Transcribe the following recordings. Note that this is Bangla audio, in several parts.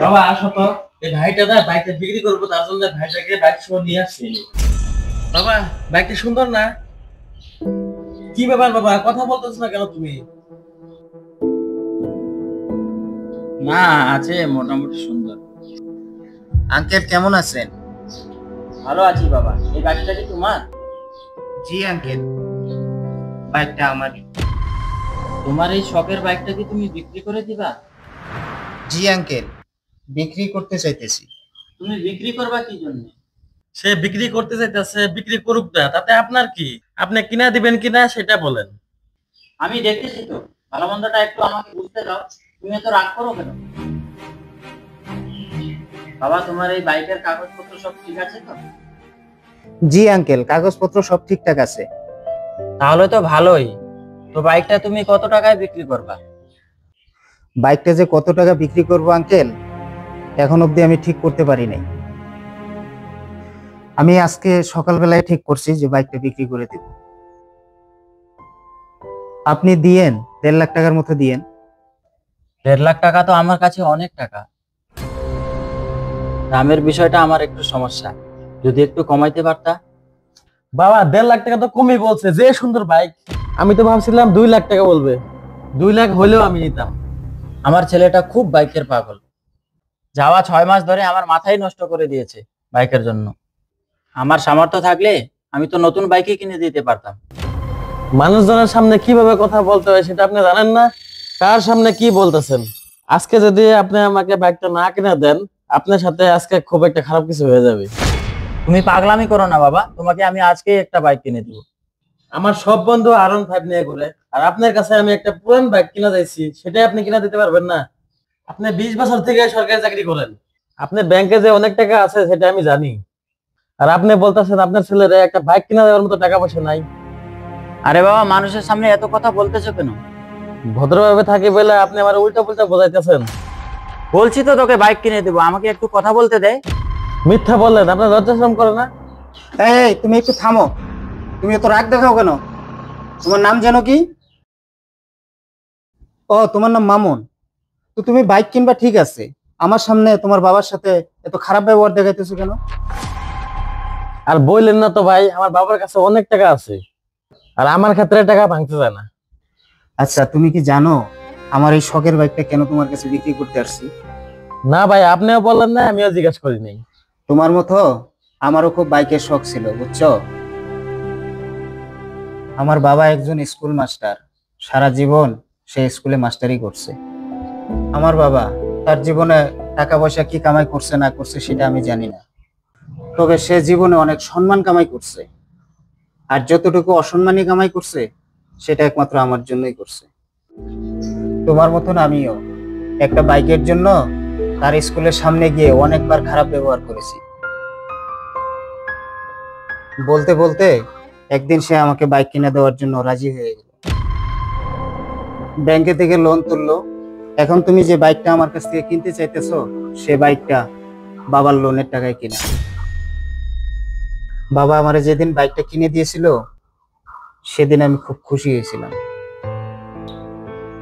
বাবা আসো তো। এই ভাইটা না বাইকটা বিক্রি করবো, তার জন্য ভাইটাকে বাইক সহ নিয়ে আসছি। বাবা, বাইকটা সুন্দর না? কি ব্যাপার বাবা, কথা বলতেছ না কেন তুমি? না, আছে মোটামুটি সুন্দর। আঙ্কেল কেমন আছেন? ভালো আছি বাবা। এই বাইকটা কি তোমার? জি আঙ্কেল, বাইকটা আমার। তোমার এই শখের বাইকটা কি তুমি বিক্রি করে দিবা? জি আঙ্কেল, বিক্রি করতে চাইতেছি। তুমি বিক্রি করবা কি জন্য? সে বিক্রি করতে চাইতেছে, বিক্রি করুক না, তাতে আপনার কি? আপনি কিনা দিবেন কিনা সেটা বলেন। আমি দেখতেছি তো, ভালো মন্দটা একটু আমাকে বুঝতে দাও। তুমি এত রাগ করো কেন? বাবা, তোমার এই বাইকের কাগজপত্র সব ঠিক আছে তো? জি আঙ্কেল, কাগজপত্র সব ঠিকঠাক আছে। তাহলে তো ভালোই। তো বাইকটা তুমি কত টাকায় বিক্রি করবা? বাইকটা যে কত টাকা বিক্রি করব আঙ্কেল, এখন অবধি আমি ঠিক করতে পারি নাই। আমি আজকে সকালবেলায় ঠিক করছি যে বাইকটা বিক্রি করে দেব। আপনি দিয়েন, 1.5 লাখ টাকার মতো দিয়েন। 1.5 লাখ টাকা তো আমার কাছে অনেক টাকা। দামের বিষয়টা আমার একটু সমস্যা, যদি একটু কমাইতে পারতা। বাবা, 1.5 লাখ টাকা তো কমই বলছে, যে সুন্দর বাইক। আমি তো ভাবছিলাম 2 লাখ টাকা বলবে। 2 লাখ হলেও আমি নিতাম। আমার ছেলেটা খুব বাইকের পাগল। যাওয়া 6 মাস ধরে আমার মাথাই নষ্ট করে দিয়েছে বাইকের জন্য। আমার সামর্থ্য থাকলে আমি তো নতুন বাইকই কিনে দিতে পারতাম। মানুষজনের সামনে কিভাবে কথা বলতে হয় সেটা আপনি জানেন না? কার সামনে কি বলতেছেন? আজকে যদি আপনি আমাকে বাইকটা না কিনে দেন, আপনার সাথে আজকে খুব একটা খারাপ কিছু হয়ে যাবে। তুমি পাগলামি করো না বাবা, তোমাকে আমি আজকে একটা বাইক কিনে দিব। আমার সব বন্ধু R15 নিয়ে ঘুরে, আর আপনার কাছে আমি একটা পুরান বাইক কিনা যাইছি, সেটাই আপনি কিনা দিতে পারবেন না? আপনি 20 বছর থেকে সরকারি চাকরি করেন। আপনার ব্যাংকে যে অনেক টাকা আছে সেটা আমি জানি। আর আপনি বলতেছেন আপনার ছেলের একটা বাইক কিনা দেওয়ার মতো টাকা পয়সা নাই। আরে বাবা, মানুষের সামনে এত কথা বলতেছো কেন? ভদ্রভাবে থাকি বলে আপনি আমার উল্টা পুল্টা বোঝাইতেছেন। বলছি তো তোকে বাইক কিনে দেবো, আমাকে একটু কথা বলতে দে। মিথ্যা বললেন, আপনার লজ্জা শরম করে না? এই তুমি একটু থামো। তুমি এত রাগ দেখাও কেন? তোমার নাম যেন কি? ও, তোমার নাম মামুন। তো তুমি বাইক কিনবা ঠিক আছে, আমার সামনে তোমার বাবার সাথে এত খারাপ ব্যবহার দেখাইতেছো কেন? আর বললেন না তো ভাই, আমার বাবার কাছে অনেক টাকা আছে, আর আমার ক্ষেত্রে টাকা ভাঙতে যায় না। আচ্ছা, তুমি কি জানো আমার এই শখের বাইকটা কেন তোমার কাছে বিক্রি করতে আসছি? না ভাই, আপনিও বললেন না, আমিও জিজ্ঞাসা করি নাই। তোমার মতো আমারও খুব বাইকের শখ ছিল, বুঝছো? আমার বাবা একজন স্কুল মাস্টার। সারা জীবন সে স্কুলে মাস্টারি করছে। আমার বাবা তার জীবনে টাকা পয়সা কি কামাই করছে না করছে সেটা আমি জানি না, তবে সে জীবনে অনেক সম্মান কামাই করছে। আর যতটুকু অসম্মানী কামাই করছে সেটা একমাত্র আমার জন্যই করছে। তোমার মতন আমিও একটা বাইকের জন্য তার স্কুলের সামনে গিয়ে অনেকবার খারাপ ব্যবহার করেছি। বলতে বলতে একদিন সে আমাকে বাইক কিনে দেওয়ার জন্য রাজি হয়ে গেল। ব্যাংকে থেকে লোন তুললো। এখন তুমি যে বাইকটা আমার কাছ থেকে কিনতে চাইতেছো, সে বাইকটা বাবার লোনের টাকায় কিনা। বাবা আমারে যেদিন বাইকটা কিনে দিয়েছিল সেদিন আমি খুব খুশি হয়েছিলাম।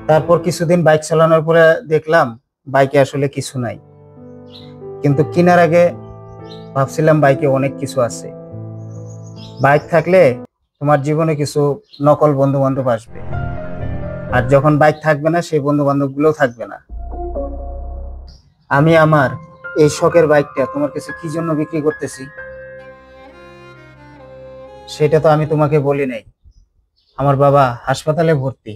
তারপর কিছুদিন বাইক চালানোর পরে দেখলাম বাইকে আসলে কিছু নাই। কিন্তু কেনার আগে ভাবছিলাম বাইকে অনেক কিছু আছে। বাইক থাকলে তোমার জীবনে কিছু নকল বন্ধু বান্ধব আসবে, আর যখন বাইক থাকবে না সেই বন্ধু বান্ধব গুলোও থাকবে না। আমি আমার এই শখের বাইকটা তোমার কাছে কি জন্য বিক্রি করতেছি সেটা তো আমি তোমাকে বলি নাই। আমার বাবা হাসপাতালে ভর্তি।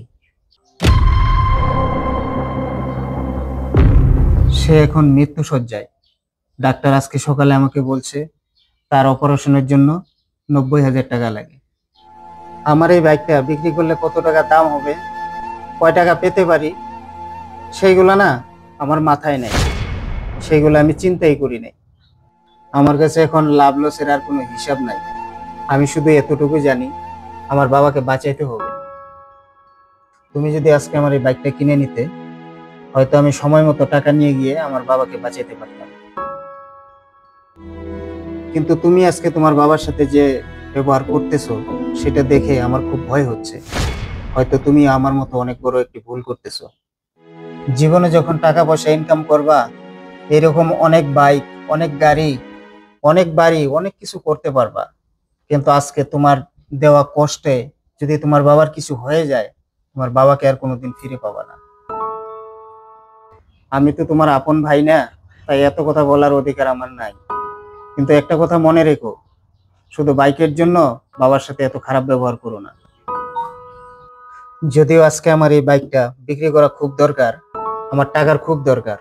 সে এখন মৃত্যু শয্যায়। ডাক্তার আজকে সকালে আমাকে বলছে তার অপারেশনের জন্য 90,000 টাকা লাগে। আমার এই বাইকটা বিক্রি করলে কত টাকা দাম হবে, কয় টাকা পেতে পারি, সেইগুলো না আমার মাথায় নেই। সেইগুলো আমি চিন্তাই করি নাই। আমার কাছে এখন লাভ লসের আর কোনো হিসাব নাই। আমি শুধু এতটুকু জানি আমার বাবাকে বাঁচাইতে হবে। তুমি যদি আজকে আমার এই বাইকটা কিনে নিতে, হয়তো আমি সময় মতো টাকা নিয়ে গিয়ে আমার বাবাকে বাঁচাইতে পারতাম। কিন্তু তুমি আজকে তোমার বাবার সাথে যে ব্যবহার করতেছো সেটা দেখে আমার খুব ভয় হচ্ছে। হয়তো তুমি আমার মতো অনেক বড় একটি ভুল করতেছো। জীবনে যখন টাকা পয়সা ইনকাম করবা এরকম অনেক বাইক, অনেক গাড়ি, অনেক বাড়ি, অনেক কিছু করতে পারবা, কিন্তু আজকে তোমার দেওয়া কষ্টে যদি তোমার বাবার কিছু হয়ে যায়, তোমার বাবাকে আর কোনোদিন ফিরে পাবা না। আমি তো তোমার আপন ভাই না, তাই এত কথা বলার অধিকার আমার নাই। কিন্তু একটা কথা মনে রেখো, শুধু বাইকের জন্য বাবার সাথে এত খারাপ ব্যবহার করো না। যদিও আজকে আমার এই বাইকটা বিক্রি করা খুব দরকার, আমার টাকার খুব দরকার,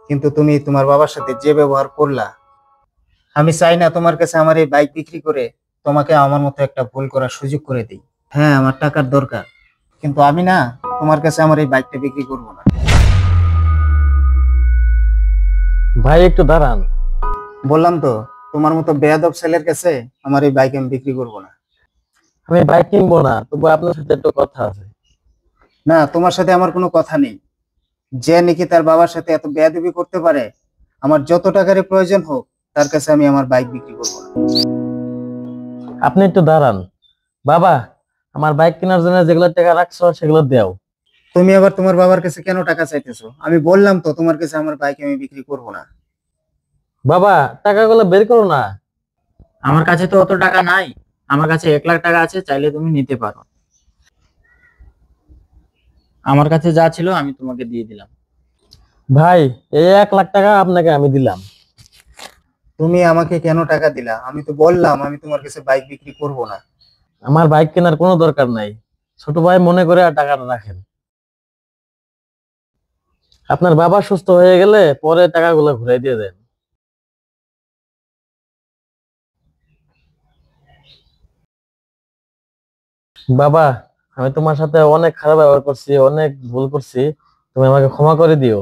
কিন্তু তুমি তোমার বাবার সাথে যে ব্যবহার করলা, আমি চাই না তোমার কাছে আমার এই বাইক বিক্রি করে তোমাকে আমার মতো একটা ভুল করার সুযোগ করে দিই। হ্যাঁ, আমার টাকার দরকার, কিন্তু আমি না তোমার কাছে আমার এই বাইকটা বিক্রি করব না। ভাই একটু দাঁড়ান। বললাম তো, তোমার মতো বেয়াদব ছেলের কাছে আমার এই বাইক আমি বিক্রি করব না। আমি বাইক কিনবো না, তবু আপনার সাথে একটু কথা আছে। না, তোমার সাথে আমার কোনো কথা নেই। যে নাকি তার বাবার সাথে এত বেয়াদবি করতে পারে, আমার যত টাকারই প্রয়োজন হোক, তার কাছে আমি আমার বাইক বিক্রি করব না। আপনি একটু দাঁড়ান। বাবা, আমার বাইক কেনার জন্য যেগুলো টাকা রাখছো সেগুলো দাও। তুমি আবার তোমার বাবার কাছে কেন টাকা চাইতেছো? আমি বললাম তো তোমার কাছে আমার বাইক আমি বিক্রি করব না। বাবা, টাকাগুলো বের করো না। আমার কাছে তো অত টাকা নাই। আমার কাছে 1 লাখ টাকা আছে, চাইলে তুমি নিতে পারো। আমার কাছে যা ছিল আমি তোমাকে দিয়ে দিলাম। ভাই, এই 1 লাখ টাকা আপনাকে আমি দিলাম। তুমি আমাকে কেন টাকা দিলা? আমি তো বললাম আমি তোমার কাছে বাইক বিক্রি করব না। আমার বাইক কেনার কোনো দরকার নাই। ছোট ভাই মনে করে আর টাকাটা রাখেন। আপনার বাবা সুস্থ হয়ে গেলে পরে টাকাগুলো ঘুরাই দিয়ে দেন। বাবা, আমি তোমার সাথে অনেক খারাপ ব্যবহার করছি, অনেক ভুল করছি। তুমি আমাকে ক্ষমা করে দিও।